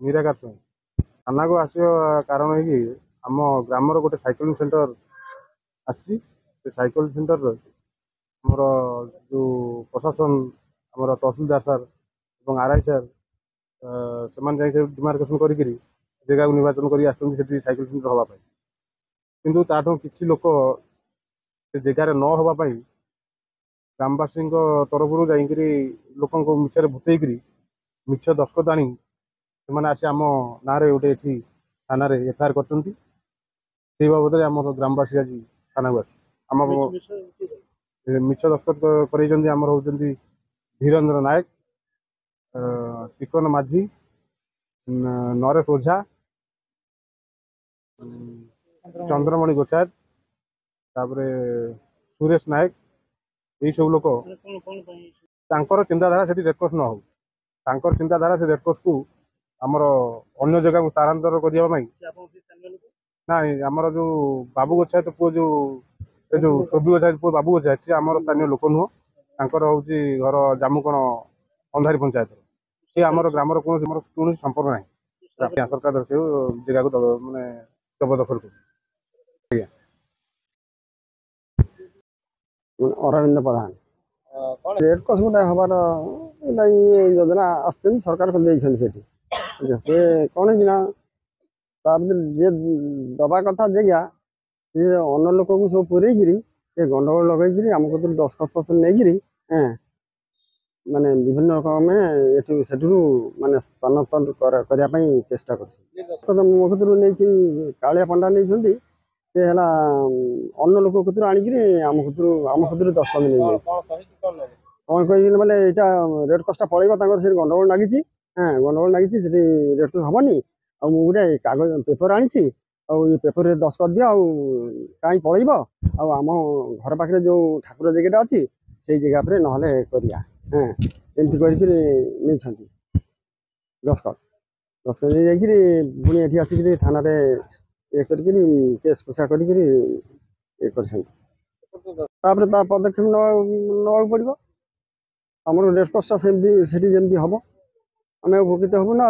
ନିରାକାର ସ୍ୱାଇଁ थाना को आसिया कारण है कि आम ग्रामर गोटे साइक्लिंग सेंटर आसी साइकेल सेंटर आमर जो प्रशासन आमर तहसिलदार सार और आरआई सार से डिमार्केशन करी जगह निर्वाचन कर साइकेल सेंटर हाँपाई किंतु ताठू किसी लोक से जगार न हाँपाई ग्रामवासी तरफ जाकरी लोक मिछे भूतईक मिछ दस्खत आनी से आसी आम ना गोटे ये थाना एफआईआर कर बाबद आम ग्रामवासी आज थाना को आम मिछ दस्खत करमर होती धीरेन्द्र नायक टिकन माझी नरेश ओझा चंद्रमणि गोचायत सुरेश नायक यही सब लोक चिंताधारा से रेडक्रॉस न हो चिंताधारा से रेडक्रॉस को आमर अन्य जगह को स्थानांतर करने ना आमर जो बाबू गोचायत पुओ जो सोबी गोचायत पुओ बाबू गोचायत सी आमर स्थानीय लोक नुह हूँ घर जामुकण अंधारी पंचायत सी आमर ग्रामर कौन संपर्क ना सरकार जगह को मानने जबरदखल कर अरविंद प्रधान रेडक्रॉस गोटे हबार योजना आस सरकार से कौन है जे दबा कथा जगह से अन्न लोक को सब पूरेगी गंडगोल लगे आम को दस्खत पत्र नहीं माने विभिन्न रकम से माने स्थानांतर करने चेष्टा कर मो कतु नहीं कालिया पंडा नहीं से है अन्न लोक कतु आणिकी आम कतु दस्खत नहीं कौन कह बोले यहाँ रेडक्रॉसटा पलैबा से गंडगोल लगी गंडगोल लगी रेडक्रॉस हेनी आ गोटे कागज पेपर आनी पेपर दस्खत दिया कहीं पलैब आम घर पाखे जो ठाकुर जगह अच्छी से जगह पर ना करिया एमती कर दस्खत दस्खत पुणी ये आसिक थाना ये केस पोषा कर पदक्षेप ना पड़ो आम रेडक्रॉसटा से जमी हम आम उपकृत हबू ना।